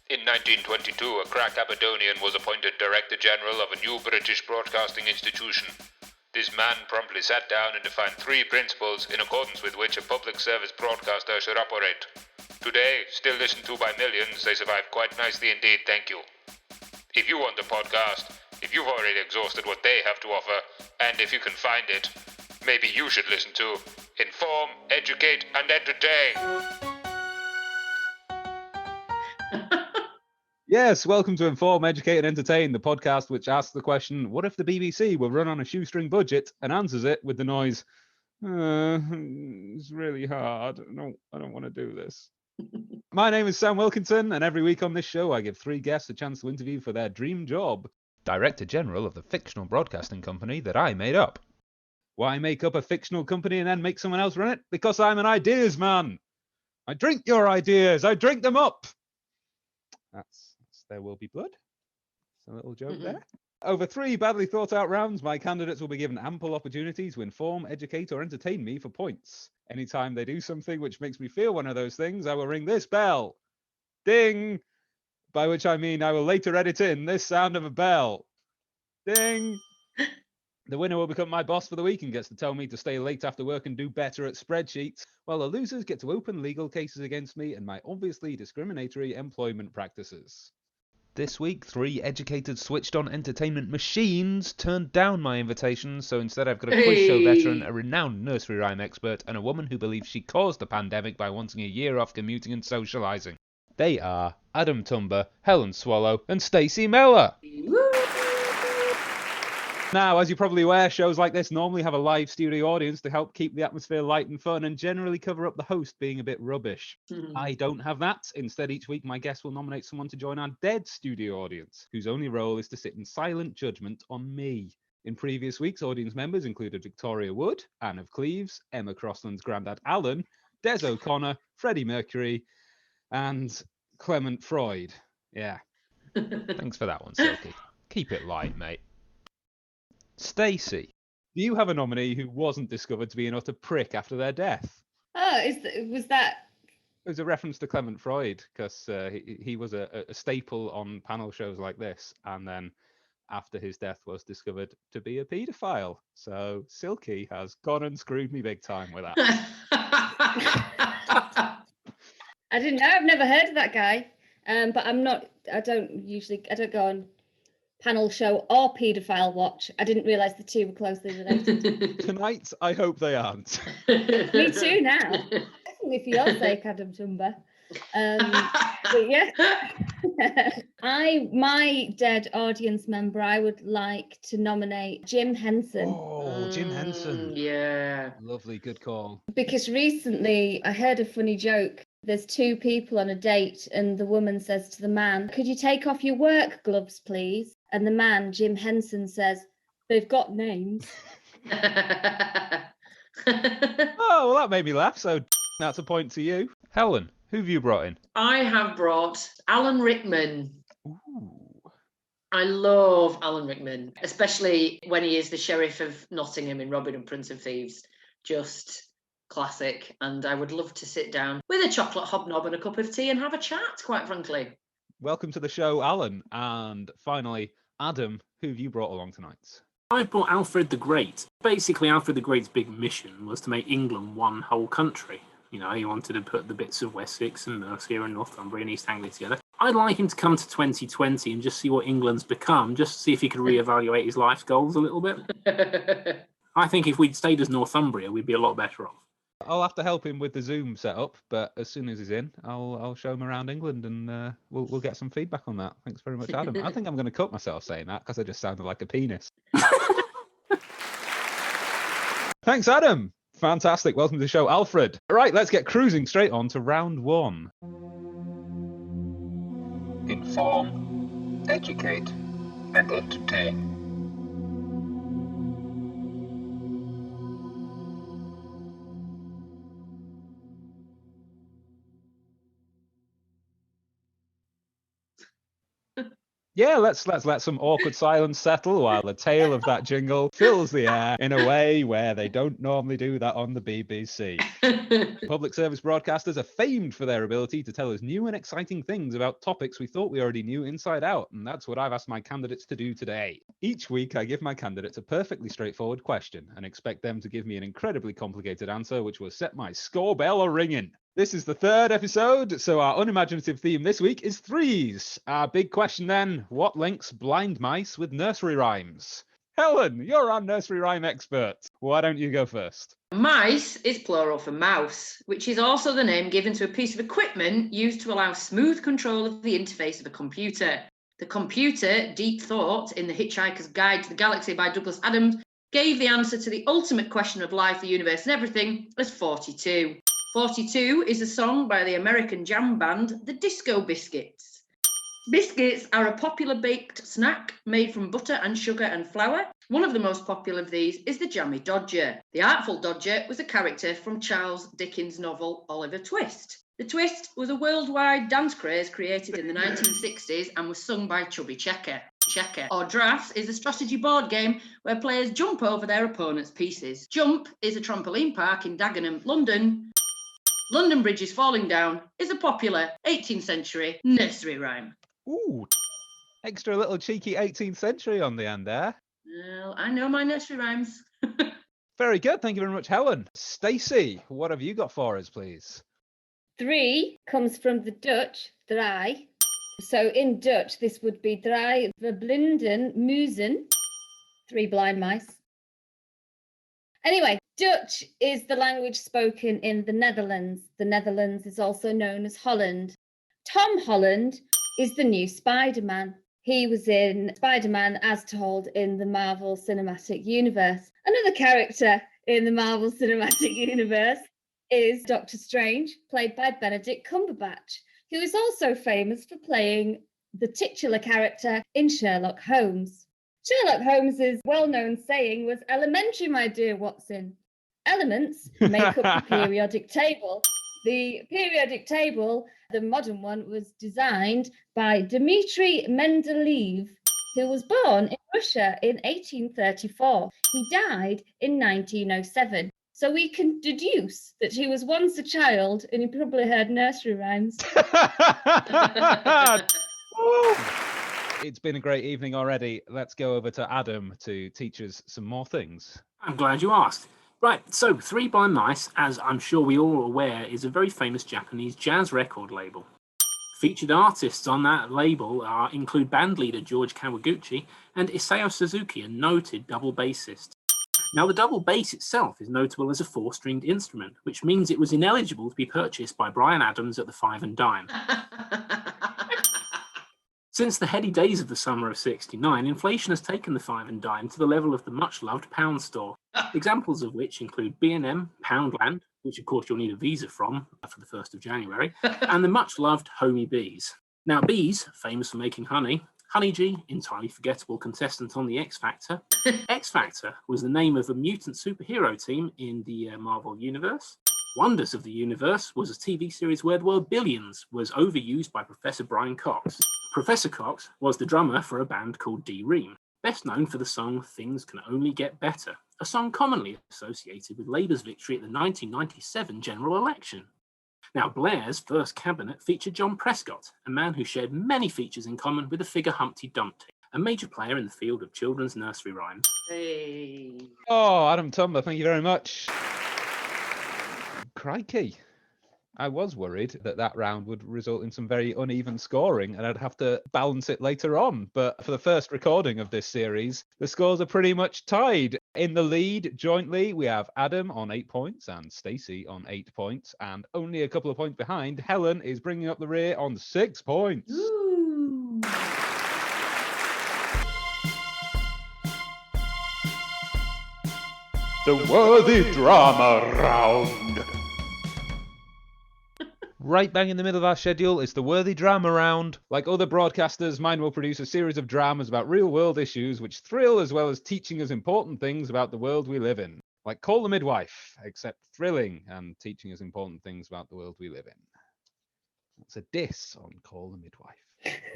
In 1922, a crack Aberdonian was appointed Director General of a new British broadcasting institution. This man promptly sat down and defined 3 principles in accordance with which a public service broadcaster should operate. Today, still listened to by millions, they survive quite nicely indeed, thank you. If you want a podcast, if you've already exhausted what they have to offer, and if you can find it, maybe you should listen to Inform, Educate, and Entertain. Yes, welcome to Inform, Educate and Entertain, the podcast which asks the question, what if the BBC were run on a shoestring budget, and answers it with the noise, it's really hard. I don't want to do this. My name is Sam Wilkinson, and every week on this show I give 3 guests a chance to interview for their dream job. Director General of the fictional broadcasting company that I made up. Why make up a fictional company and then make someone else run it? Because I'm an ideas man. I drink your ideas. I drink them up. That's There Will Be Blood. It's a little joke there. Over 3 badly thought out rounds, my candidates will be given ample opportunity to inform, educate, or entertain me for points. Anytime they do something which makes me feel one of those things, I will ring this bell. Ding! By which I mean I will later edit in this sound of a bell. Ding! The winner will become my boss for the week and gets to tell me to stay late after work and do better at spreadsheets, while the losers get to open legal cases against me and my obviously discriminatory employment practices. This week, 3 educated, switched-on entertainment machines turned down my invitation, so instead I've got a quiz show veteran, a renowned nursery rhyme expert, and a woman who believes she caused the pandemic by wanting a year off commuting and socialising. They are Adam Tumber, Helen Swallow, and Stacy Mellor. Now, as you're probably aware, shows like this normally have a live studio audience to help keep the atmosphere light and fun and generally cover up the host being a bit rubbish. I don't have that. Instead, each week my guest will nominate someone to join our dead studio audience, whose only role is to sit in silent judgment on me. In previous weeks, audience members included Victoria Wood, Anne of Cleves, Emma Crossland's granddad Alan, Des O'Connor, Freddie Mercury, and Clement Freud. Yeah. Thanks for that one, Silky. Keep it light, mate. Stacy, do you have a nominee who wasn't discovered to be an utter prick after their death? Oh, was that? It was a reference to Clement Freud, because he was a staple on panel shows like this, and then after his death was discovered to be a paedophile. So Silky has gone and screwed me big time with that. I didn't know. I've never heard of that guy. But I don't go on panel show or paedophile watch. I didn't realise the two were closely related. Tonight, I hope they aren't. Me too now. Definitely for your sake, Adam Tumber. But yeah. My dead audience member, I would like to nominate Jim Henson. Oh, Jim Henson. Yeah. Lovely, good call. Because recently I heard a funny joke. There's 2 people on a date and the woman says to the man, "Could you take off your work gloves, please?" And the man, Jim Henson, says, "They've got names." Oh, well, that made me laugh, so that's a point to you. Helen, who have you brought in? I have brought Alan Rickman. Ooh. I love Alan Rickman, especially when he is the Sheriff of Nottingham in Robin Hood, Prince of Thieves. Just classic. And I would love to sit down with a chocolate hobnob and a cup of tea and have a chat, quite frankly. Welcome to the show, Alan. And finally, Adam, who have you brought along tonight? I brought Alfred the Great. Basically, Alfred the Great's big mission was to make England one whole country. You know, he wanted to put the bits of Wessex and Mercia and Northumbria and East Anglia together. I'd like him to come to 2020 and just see what England's become, just to see if he could reevaluate his life goals a little bit. I think if we'd stayed as Northumbria, we'd be a lot better off. I'll have to help him with the Zoom setup, but as soon as he's in, I'll show him around England and we'll get some feedback on that. Thanks very much, Adam. I think I'm going to cut myself saying that because I just sounded like a penis. Thanks, Adam. Fantastic. Welcome to the show, Alfred. All right, let's get cruising straight on to round 1. Inform, educate, and entertain. Yeah, let's let some awkward silence settle while the tail of that jingle fills the air in a way where they don't normally do that on the BBC. Public service broadcasters are famed for their ability to tell us new and exciting things about topics we thought we already knew inside out, and that's what I've asked my candidates to do today. Each week, I give my candidates a perfectly straightforward question and expect them to give me an incredibly complicated answer, which will set my score bell a-ringing. This is the third episode, so our unimaginative theme this week is threes. Our big question then, what links blind mice with nursery rhymes? Helen, you're our nursery rhyme expert. Why don't you go first? Mice is plural for mouse, which is also the name given to a piece of equipment used to allow smooth control of the interface of a computer. The computer, Deep Thought, in The Hitchhiker's Guide to the Galaxy by Douglas Adams, gave the answer to the ultimate question of life, the universe, and everything as 42. 42 is a song by the American jam band The Disco Biscuits. Biscuits are a popular baked snack made from butter and sugar and flour. One of the most popular of these is the Jammy Dodger. The Artful Dodger was a character from Charles Dickens' novel Oliver Twist. The Twist was a worldwide dance craze created in the 1960s and was sung by Chubby Checker. Checker or Drafts is a strategy board game where players jump over their opponent's pieces. Jump is a trampoline park in Dagenham, London. London Bridge is Falling Down is a popular 18th century nursery rhyme. Ooh, extra little cheeky 18th century on the end there. Well, I know my nursery rhymes. Very good. Thank you very much, Helen. Stacey, what have you got for us, please? 3 comes from the Dutch, draai. So in Dutch, this would be draai verblinden muizen, 3 blind mice. Anyway, Dutch is the language spoken in the Netherlands. The Netherlands is also known as Holland. Tom Holland is the new Spider-Man. He was in Spider-Man as told in the Marvel Cinematic Universe. Another character in the Marvel Cinematic Universe is Doctor Strange, played by Benedict Cumberbatch, who is also famous for playing the titular character in Sherlock Holmes. Sherlock Holmes's well-known saying was, "Elementary, my dear Watson." Elements make up the periodic table. The periodic table, the modern one, was designed by Dmitry Mendeleev, who was born in Russia in 1834. He died in 1907. So we can deduce that he was once a child and he probably heard nursery rhymes. It's been a great evening already. Let's go over to Adam to teach us some more things. I'm glad you asked. Right, so 3 Blind Mice, as I'm sure we all are aware, is a very famous Japanese jazz record label. Featured artists on that label include bandleader George Kawaguchi and Isao Suzuki, a noted double bassist. Now, the double bass itself is notable as a 4-stringed instrument, which means it was ineligible to be purchased by Bryan Adams at the Five and Dime. Since the heady days of the summer of '69, inflation has taken the Five and Dime to the level of the much-loved pound store, examples of which include B&M, Poundland, which of course you'll need a visa from for the 1st of January, and the much-loved Homey Bees. Now, Bees, famous for making honey, Honey G, entirely forgettable contestant on The X Factor. X Factor was the name of a mutant superhero team in the Marvel Universe. Wonders of the Universe was a TV series where the word billions was overused by Professor Brian Cox. Professor Cox was the drummer for a band called D-Ream, best known for the song Things Can Only Get Better, a song commonly associated with Labour's victory at the 1997 general election. Now, Blair's first cabinet featured John Prescott, a man who shared many features in common with the figure Humpty Dumpty, a major player in the field of children's nursery rhymes. Hey. Oh, Adam Tumber, thank you very much. Crikey. I was worried that round would result in some very uneven scoring and I'd have to balance it later on. But for the first recording of this series, the scores are pretty much tied. In the lead jointly, we have Adam on 8 points and Stacey on 8 points. And only a couple of points behind, Helen is bringing up the rear on 6 points. Ooh. The worthy drama round. Right bang in the middle of our schedule is the worthy drama round. Like other broadcasters, mine will produce a series of dramas about real-world issues which thrill as well as teaching us important things about the world we live in. Like Call the Midwife, except thrilling and teaching us important things about the world we live in. That's a diss on Call the Midwife.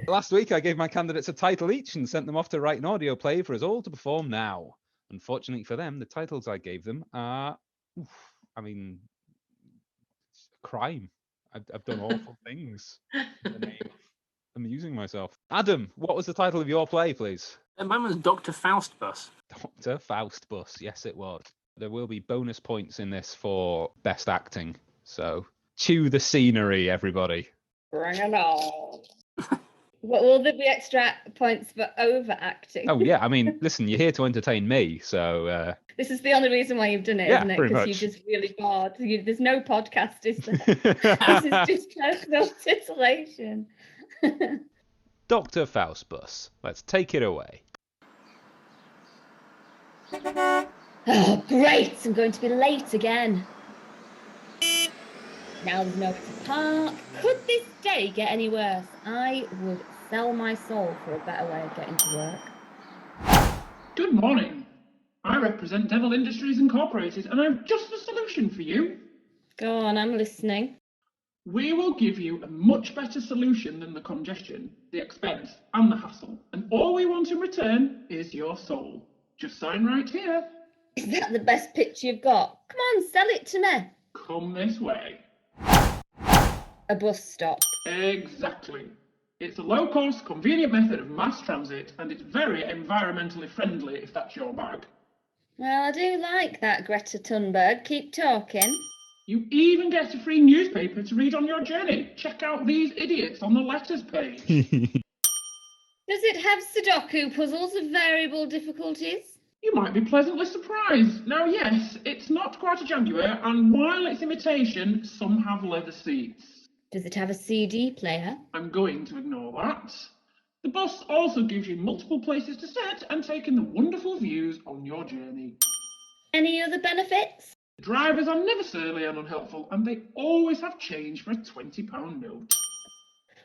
Last week, I gave my candidates a title each and sent them off to write an audio play for us all to perform now. Unfortunately for them, the titles I gave them are, it's a crime. I've done awful things in the name of amusing myself. Adam, what was the title of your play, please? Mine was Dr Faustbus. Dr Faustbus, yes it was. There will be bonus points in this for best acting, so chew the scenery, everybody. Bring it on. Will there be extra points for overacting? Oh yeah, listen, you're here to entertain me, so... This is the only reason why you've done it, isn't it? Because you're just really bored. There's no podcast, is there? This is just personal titillation. Dr Faustbus, let's take it away. Oh, great! I'm going to be late again. Now there's nowhere to park. Could this day get any worse? I would sell my soul for a better way of getting to work. Good morning. I represent Devil Industries Incorporated, and I've just the solution for you. Go on, I'm listening. We will give you a much better solution than the congestion, the expense, and the hassle. And all we want in return is your soul. Just sign right here. Is that the best pitch you've got? Come on, sell it to me. Come this way. A bus stop. Exactly. It's a low-cost, convenient method of mass transit, and it's very environmentally friendly if that's your bag. Well, I do like that, Greta Thunberg. Keep talking. You even get a free newspaper to read on your journey. Check out these idiots on the letters page. Does it have Sudoku puzzles of variable difficulties? You might be pleasantly surprised. Now, yes, it's not quite a Jaguar, and while it's imitation, some have leather seats. Does it have a CD player? I'm going to ignore that. The bus also gives you multiple places to sit and take in the wonderful views on your journey. Any other benefits? The drivers are never surly and unhelpful, and they always have change for a £20 note.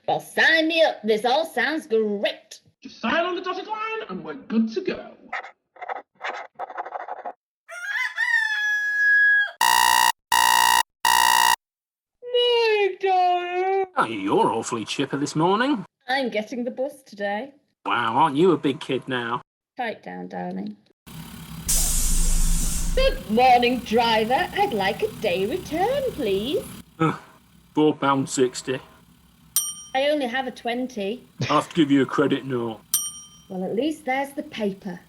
Well, sign me up. This all sounds great. Just sign on the dotted line and we're good to go. Oh, you're awfully chipper this morning. I'm getting the bus today. Wow, aren't you a big kid now? Pipe down, darling. Good morning, driver. I'd like a day return, please. £4.60. I only have a 20. I have to give you a credit note. Well, at least there's the paper.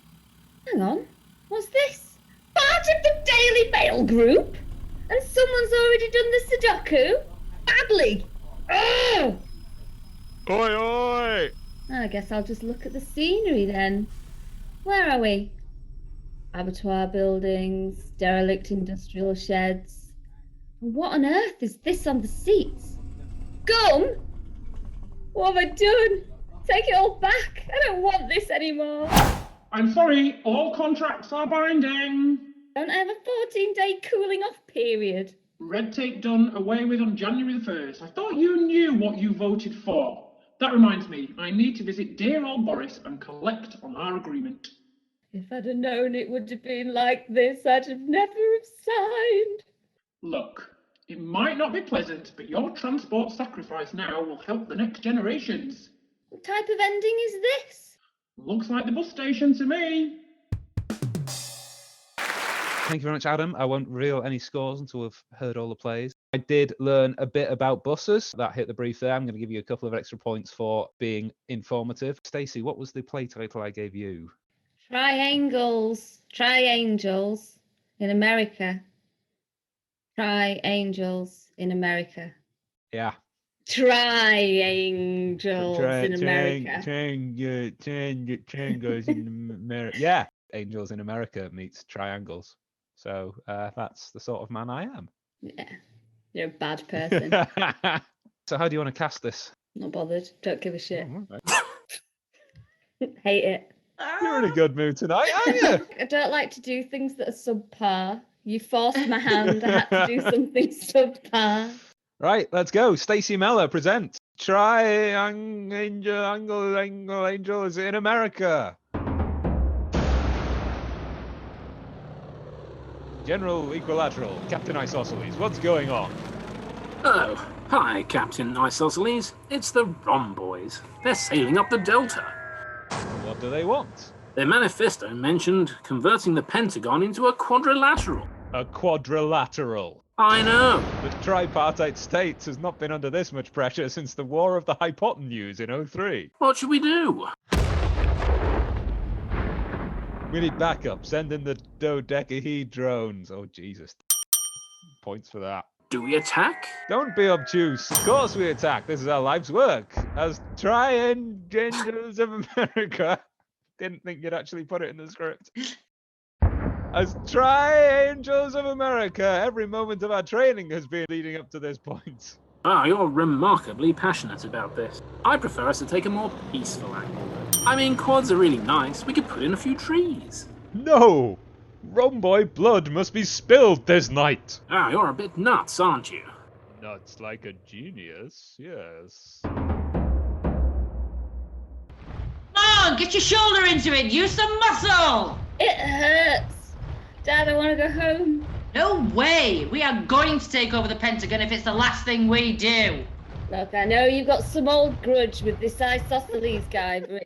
Hang on. What's this? Part of the Daily Mail group? And someone's already done the Sudoku? Badly. Oh! Oi, oi! I guess I'll just look at the scenery then. Where are we? Abattoir buildings, derelict industrial sheds. What on earth is this on the seats? Gum? What have I done? Take it all back. I don't want this anymore. I'm sorry, all contracts are binding. Don't I have a 14-day cooling off period? Red tape done away with on January the 1st. I thought you knew what you voted for. That reminds me, I need to visit dear old Boris and collect on our agreement. If I'd have known it would have been like this, I'd have never have signed. Look, it might not be pleasant, but your transport sacrifice now will help the next generations. What type of ending is this? Looks like the bus station to me. Thank you very much, Adam. I won't reveal any scores until we've heard all the plays. I did learn a bit about buses. That hit the brief there. I'm going to give you a couple of extra points for being informative. Stacey, what was the play title I gave you? Triangles in America. Triangles in America. Yeah. Triangles in America. Triangles in America. Yeah. Angels in America meets triangles. So that's the sort of man I am. Yeah. You're a bad person. So how do you want to cast this? Not bothered. Don't give a shit. Oh, right. Hate it. You're in a good mood tonight, aren't you? I don't like to do things that are subpar. You forced my hand. I had to do something subpar. Right, let's go. Stacy Mellor presents Angels in America. General Equilateral, Captain Isosceles, what's going on? Oh, Hi, Captain Isosceles. It's the Rom Boys. They're sailing up the Delta. What do they want? Their manifesto mentioned converting the Pentagon into a quadrilateral. A quadrilateral. I know. The tripartite states has not been under this much pressure since the War of the Hypotenuse in 03. What should we do? We need backup. Send in the dodecahedrons. Oh, Jesus. Points for that. Do we attack? Don't be obtuse. Of course we attack. This is our life's work. As triangles of America. Didn't think you'd actually put it in the script. As triangles of America, every moment of our training has been leading up to this point. Ah, you're remarkably passionate about this. I prefer us to take a more peaceful angle. I mean, quads are really nice. We could put in a few trees. No! Romboy blood must be spilled this night. Ah, you're a bit nuts, aren't you? Nuts like a genius, yes. Come on, get your shoulder into it. Use some muscle. It hurts. Dad, I want to go home. No way. We are going to take over the Pentagon if it's the last thing we do. Look, I know you've got some old grudge with this Isosceles guy, but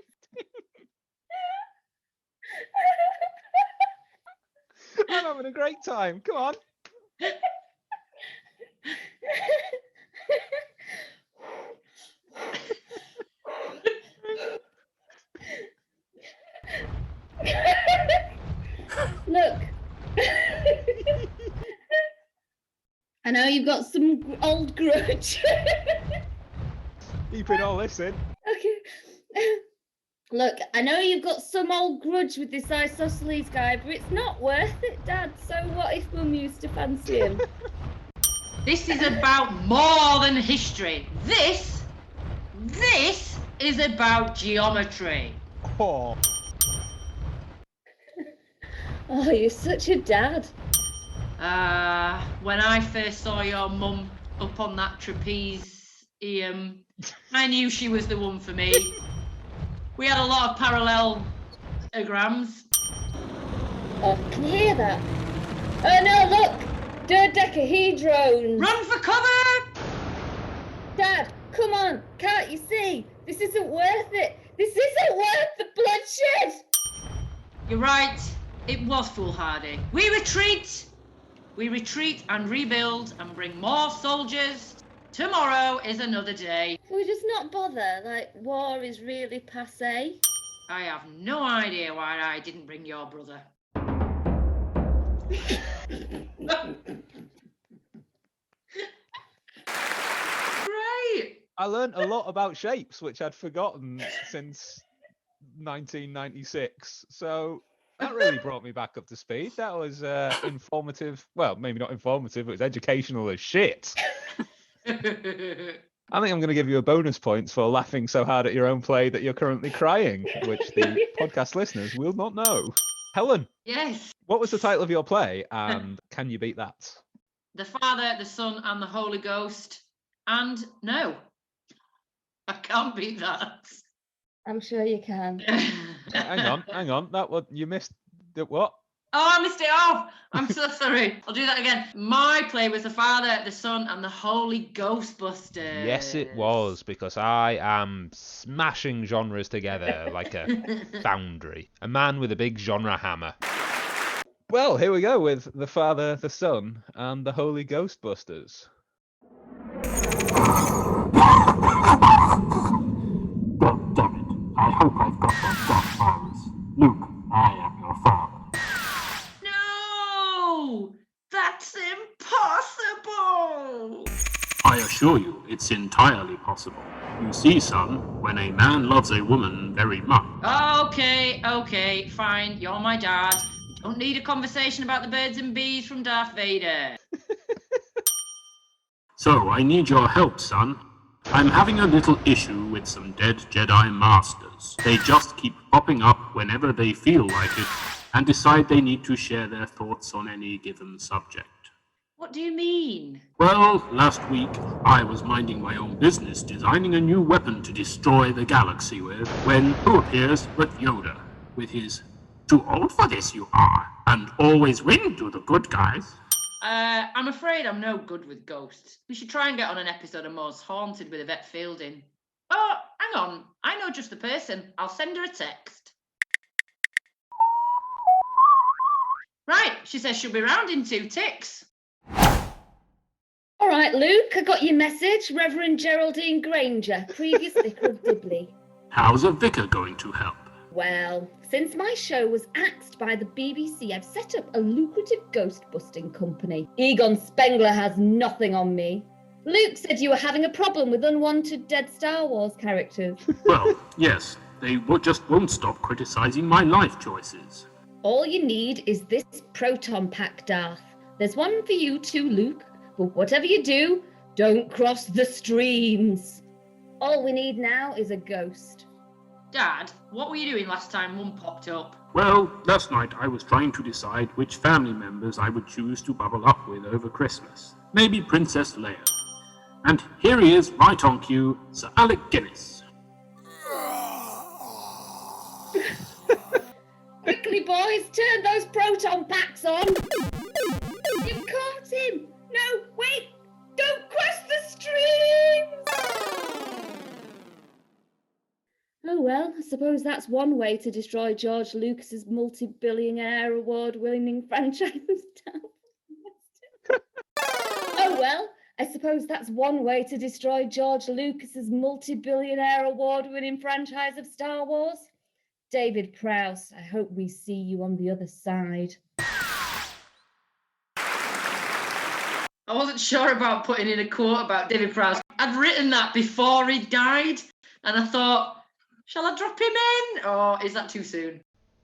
I'm having a great time. Come on. Look. I know you've got some old grudge. Keeping all this in. Okay. Look, I know you've got some old grudge with this Isosceles guy, but it's not worth it, Dad. So what if Mum used to fancy him? This is about more than history. This is about geometry. Oh. Oh, you're such a dad. When I first saw your mum up on that trapeze, I knew she was the one for me. We had a lot of parallelograms. Oh, can you hear that? Oh no, look! Dodecahedron! Run for cover! Dad, come on! Can't you see? This isn't worth it! This isn't worth the bloodshed! You're right. It was foolhardy. We retreat! We retreat and rebuild and bring more soldiers. Tomorrow is another day. Can we just not bother? Like, war is really passé. I have no idea why I didn't bring your brother. Great! I learned a lot about shapes, which I'd forgotten since 1996. So that really brought me back up to speed. That was informative. Well, maybe not informative, it was educational as shit. I think I'm going to give you a bonus points for laughing so hard at your own play that you're currently crying, which the podcast listeners will not know. Helen. Yes. What was the title of your play, and can you beat that? The Father, the Son, and the Holy Ghost. And no, I can't beat that. I'm sure you can. Hang on. That what you missed? What? Oh, I missed it off. I'm so sorry. I'll do that again. My play was the Father, the Son, and the Holy Ghostbusters. Yes, it was, because I am smashing genres together like a foundry. A man with a big genre hammer. Well, here we go with the Father, the Son, and the Holy Ghostbusters. God damn it. I hope I've got those dark powers. Luke, I am your father. No! That's impossible! I assure you, it's entirely possible. You see, son, when a man loves a woman very much... Okay, fine. You're my dad. Don't need a conversation about the birds and bees from Darth Vader. So, I need your help, son. I'm having a little issue with some dead Jedi Masters. They just keep popping up whenever they feel like it, and decide they need to share their thoughts on any given subject. What do you mean? Well, last week, I was minding my own business designing a new weapon to destroy the galaxy with, when who appears but Yoda, with his "too old for this you are, and always win to the good guys." I'm afraid I'm no good with ghosts. We should try and get on an episode of Most Haunted with Yvette Fielding. Oh, hang on. I know just the person. I'll send her a text. Right, she says she'll be round in 2 ticks. All right, Luke, I got your message. Reverend Geraldine Granger, previous vicar of Dibley. How's a vicar going to help? Well, since my show was axed by the BBC, I've set up a lucrative ghost-busting company. Egon Spengler has nothing on me. Luke said you were having a problem with unwanted dead Star Wars characters. Well, yes, they just won't stop criticising my life choices. All you need is this proton pack, Darth. There's one for you too, Luke. But whatever you do, don't cross the streams. All we need now is a ghost. Dad, what were you doing last time one popped up? Well, last night I was trying to decide which family members I would choose to bubble up with over Christmas. Maybe Princess Leia. And here he is, right on cue, Sir Alec Guinness. Quickly, boys, turn those proton packs on. You've caught him. No, wait, don't cross the streams. Oh, well, I suppose that's one way to destroy George Lucas's multi-billionaire award-winning franchise of Star Wars. Oh, well, I suppose that's one way to destroy George Lucas's multi-billionaire award-winning franchise of Star Wars. David Prowse, I hope we see you on the other side. I wasn't sure about putting in a quote about David Prowse. I'd written that before he died, and I thought, shall I drop him in, or is that too soon?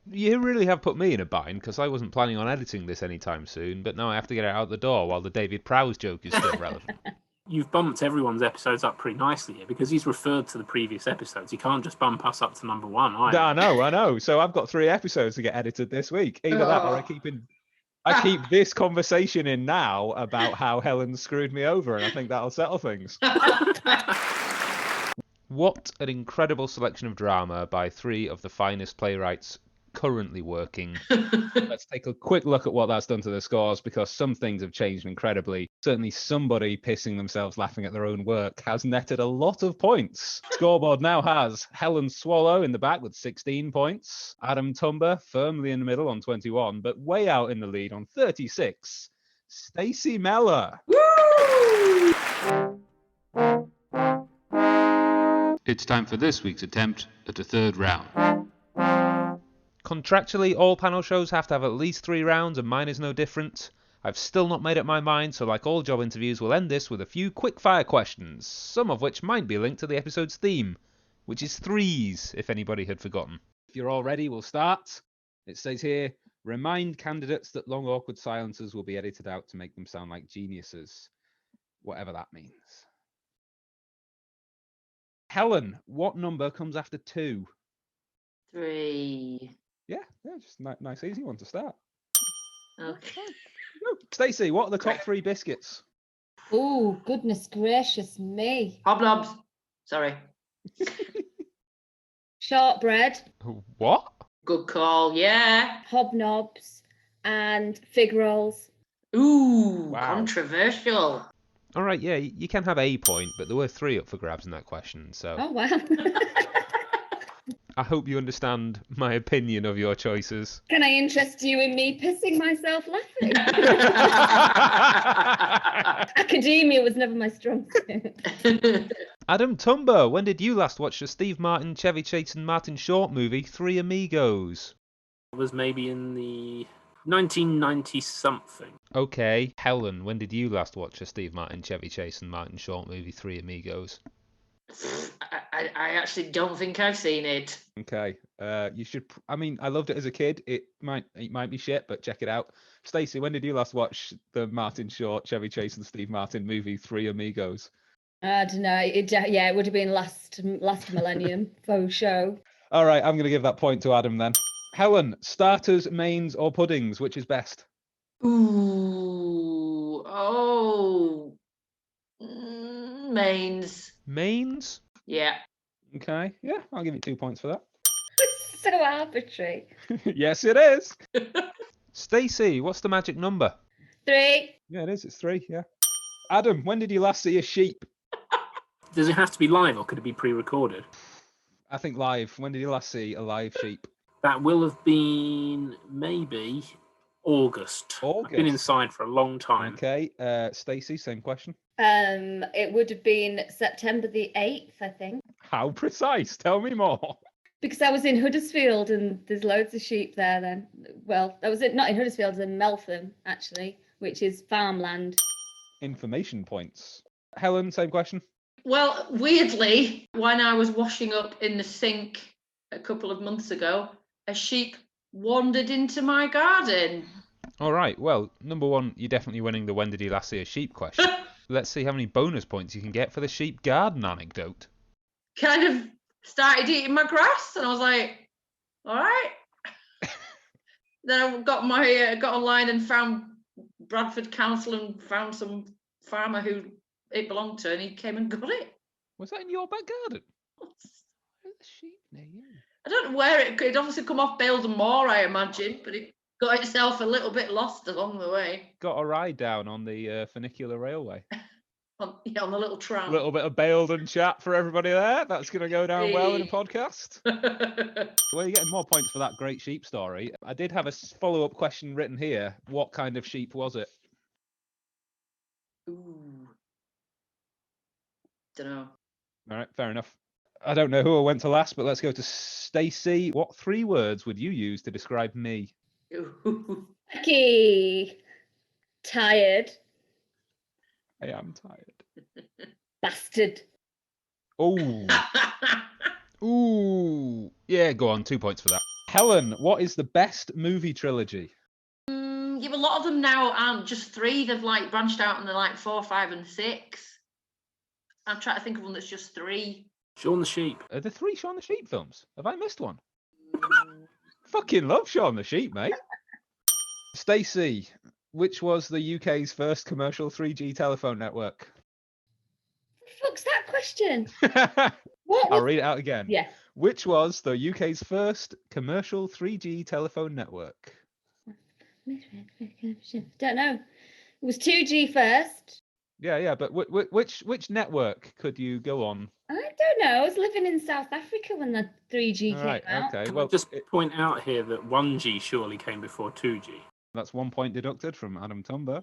You really have put me in a bind, because I wasn't planning on editing this anytime soon, but now I have to get it out the door while the David Prowse joke is still relevant. You've bumped everyone's episodes up pretty nicely here, because he's referred to the previous episodes. You can't just bump us up to number 1, either. I know. So I've got 3 episodes to get edited this week. Either that or I keep this conversation in now about how Helen screwed me over, and I think that'll settle things. What an incredible selection of drama by 3 of the finest playwrights currently working. Let's take a quick look at what that's done to the scores, because some things have changed incredibly. Certainly somebody pissing themselves laughing at their own work has netted a lot of points. Scoreboard now has Helen Swallow in the back with 16 points. Adam Tumber firmly in the middle on 21, but way out in the lead on 36. Stacy Mellor. Woo! It's time for this week's attempt at the 3rd round. Contractually, all panel shows have to have at least 3 rounds, and mine is no different. I've still not made up my mind, so like all job interviews, we'll end this with a few quick-fire questions, some of which might be linked to the episode's theme, which is threes, if anybody had forgotten. If you're all ready, we'll start. It says here, remind candidates that long, awkward silences will be edited out to make them sound like geniuses, whatever that means. Helen, what number comes after 2? 3. Yeah, just nice, easy one to start. Okay. Stacey, what are the top 3 biscuits? Oh, goodness gracious me. Hobnobs. Sorry. Shortbread, What? Good call, yeah. hobnobs, and fig rolls. Ooh, Wow. controversial. All right, yeah, you can have a point, but there were 3 up for grabs in that question, so Oh, wow. I hope you understand my opinion of your choices. Can I interest you in me pissing myself laughing? Academia was never my strong suit. Adam Tumber, when did you last watch the Steve Martin, Chevy Chase and Martin Short movie, Three Amigos? It was maybe in the 1990-something. Okay, Helen, when did you last watch a Steve Martin, Chevy Chase and Martin Short movie, Three Amigos? I actually don't think I've seen it. Okay, you should. I mean, I loved it as a kid. It might be shit, but check it out. Stacey, when did you last watch the Martin Short, Chevy Chase and Steve Martin movie, Three Amigos? I don't know. It would have been last millennium, faux show. All right, I'm going to give that point to Adam then. Helen, starters, mains, or puddings, which is best? Ooh, mains. Mains? Yeah. Okay, yeah, I'll give you 2 points for that. So arbitrary. Yes, it is. Stacey, what's the magic number? 3. Yeah, it is. It's 3, yeah. Adam, when did you last see a sheep? Does it have to be live or could it be pre-recorded? I think live. When did you last see a live sheep? That will have been maybe August. I've been inside for a long time. Okay. Stacey, same question. It would have been September the 8th, I think. How precise? Tell me more. Because I was in Huddersfield and there's loads of sheep there then. Well, that was it, not in Huddersfield, it was in Meltham, actually, which is farmland. Information points. Helen, same question. Well, weirdly, when I was washing up in the sink a couple of months ago, a sheep wandered into my garden. All right. Well, number 1, you're definitely winning the when did you last see a sheep question. Let's see how many bonus points you can get for the sheep garden anecdote. Kind of started eating my grass, and I was like, all right. Then I got online and found Bradford Council and found some farmer who it belonged to, and he came and got it. Was that in your back garden? Where's the sheep near you? I don't know where it could. It obviously come off Baildon Moor, I imagine, but it got itself a little bit lost along the way. Got a ride down on the funicular railway. On the little tram. A little bit of Baildon chat for everybody there. That's going to go down well in a podcast. Well, you're getting more points for that great sheep story. I did have a follow-up question written here. What kind of sheep was it? Ooh. Dunno. All right, fair enough. I don't know who I went to last, but let's go to Stacey. What 3 words would you use to describe me? Ooh. Becky. Tired. I am tired. Bastard. Oh. Ooh. Yeah, go on. 2 points for that. Helen, what is the best movie trilogy? Yeah, a lot of them now aren't just 3. They've like branched out and they're like 4, 5, and 6. I'm trying to think of one that's just 3. Shaun the Sheep. Are there 3 Shaun the Sheep films? Have I missed one? Fucking love Shaun the Sheep, mate. Stacey, which was the UK's first commercial 3G telephone network? Fuck's that question? I'll read it out again. Yeah. Which was the UK's first commercial 3G telephone network? Don't know. It was 2G first. Yeah, but which network could you go on? I don't know. I was living in South Africa when the 3G came out. Okay. Can Well, I just point out here that 1G surely came before 2G. That's 1 point deducted from Adam Tumber.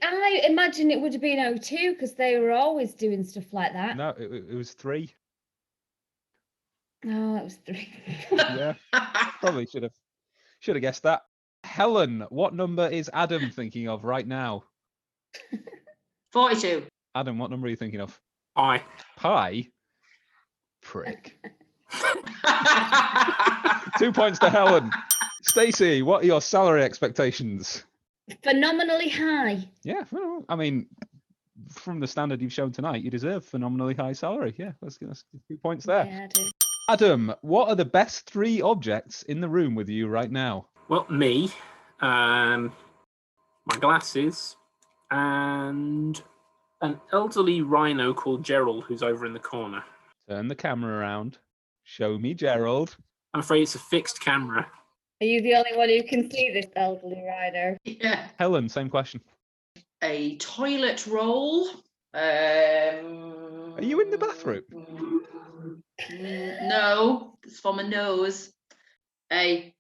I imagine it would have been 02 because they were always doing stuff like that. No, it was 3. Oh, it was 3. Yeah, probably should have guessed that. Helen, what number is Adam thinking of right now? 42. Adam, what number are you thinking of? Pi. Pi? Prick. 2 points to Helen. Stacey, what are your salary expectations? Phenomenally high. Yeah, well, I mean, from the standard you've shown tonight, you deserve phenomenally high salary. Yeah, that's 2 points there. Yeah, I do. Adam, what are the best 3 objects in the room with you right now? Well, me, my glasses, and an elderly rhino called Gerald who's over in the corner. Turn the camera around. Show me Gerald. I'm afraid it's a fixed camera. Are you the only one who can see this elderly rider? Yeah. Helen, same question. A toilet roll. Are you in the bathroom? No, it's for my nose. A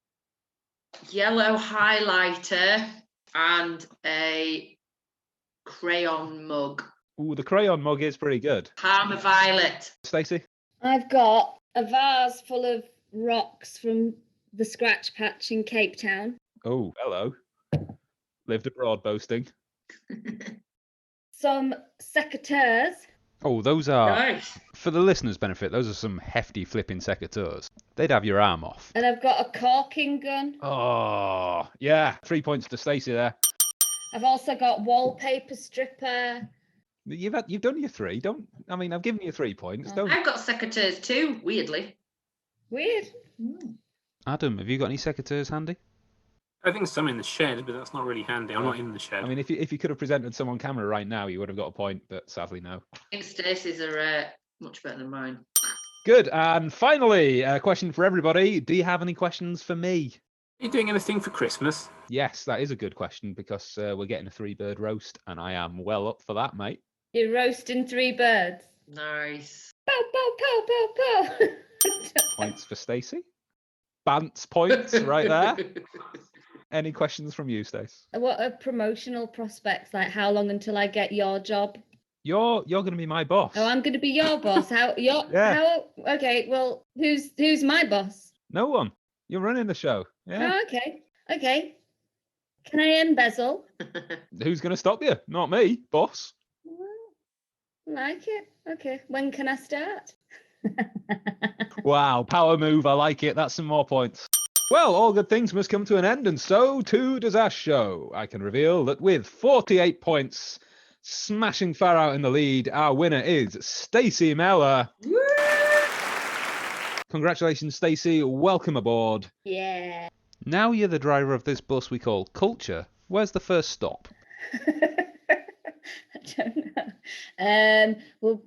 yellow highlighter and a crayon mug. Ooh, the crayon mug is pretty good. Parma Violet. Stacey? I've got a vase full of rocks from the Scratch Patch in Cape Town. Oh, hello. Lived abroad boasting. Some secateurs. Oh, those are, Nice. for the listeners' benefit, those are some hefty flipping secateurs. They'd have your arm off. And I've got a corking gun. Oh, yeah. 3 points to Stacey there. I've also got wallpaper stripper. You've done your 3. I've given you 3 points. Don't. I've got secateurs too, weirdly. Weird. Adam, have you got any secateurs handy? I think some in the shed, but that's not really handy. I'm not in the shed. I mean, if you could have presented some on camera right now, you would have got a point, but sadly no. I think Stacey's are much better than mine. Good. And finally, a question for everybody. Do you have any questions for me? Are you doing anything for Christmas? Yes, that is a good question because we're getting a 3-bird roast and I am well up for that, mate. You're roasting 3 birds. Nice. Pow, pow, pow, pow, pow. Points for Stacey. Bants points right there. Any questions from you, Stace? What are promotional prospects? Like, how long until I get your job? You're going to be my boss. Oh, I'm going to be your boss. Okay, well, who's my boss? No one. You're running the show. Yeah. Oh, okay. Can I embezzle? Who's going to stop you? Not me, boss. Like it. Okay. When can I start? Wow, power move. I like it. That's some more points. Well, all good things must come to an end, and so too does our show. I can reveal that with 48 points, smashing far out in the lead, our winner is Stacy Mellor. Congratulations, Stacey. Welcome aboard. Yeah. Now you're the driver of this bus we call Culture. Where's the first stop? I don't know. We'll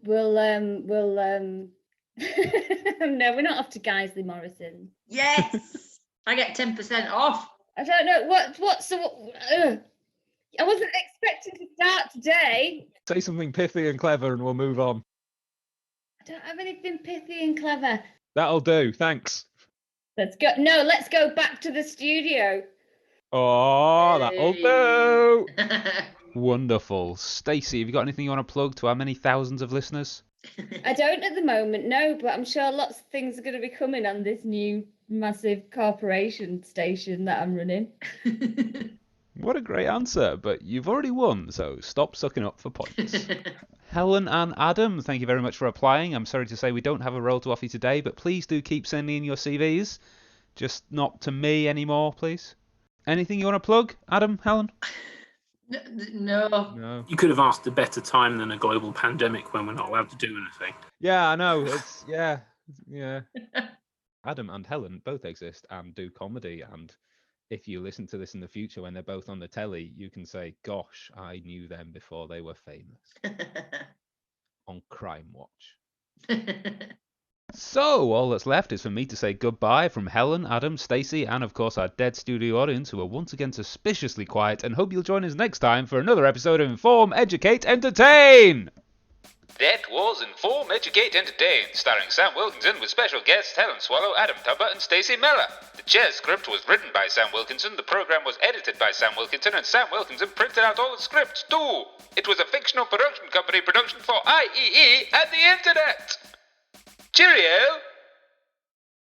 no, we're not off to Guiseley Morrison. Yes. I get 10% off. I don't know I wasn't expecting to start today. Say something pithy and clever and we'll move on. I don't have anything pithy and clever. That'll do. Thanks. Let's go back to the studio. Oh, that'll do. Hey. Wonderful. Stacey, have you got anything you want to plug to our many thousands of listeners? I don't at the moment, no, but I'm sure lots of things are going to be coming on this new massive corporation station that I'm running. What a great answer, but you've already won, so stop sucking up for points. Helen and Adam, thank you very much for applying. I'm sorry to say we don't have a role to offer you today, but please do keep sending in your CVs. Just not to me anymore, please. Anything you want to plug, Adam, Helen? No. You could have asked a better time than a global pandemic when we're not allowed to do anything. Yeah, I know. It's yeah. Adam and Helen both exist and do comedy, and if you listen to this in the future when they're both on the telly, you can say, gosh, I knew them before they were famous. On Crime Watch. So, all that's left is for me to say goodbye from Helen, Adam, Stacey, and of course our dead studio audience who are once again suspiciously quiet, and hope you'll join us next time for another episode of Inform, Educate, Entertain! That was Inform, Educate, Entertain, starring Sam Wilkinson with special guests Helen Swallow, Adam Tumber, and Stacy Mellor. The chair script was written by Sam Wilkinson, the program was edited by Sam Wilkinson, and Sam Wilkinson printed out all the scripts too. It was a fictional production company production for IEE and the Internet. Cheerio!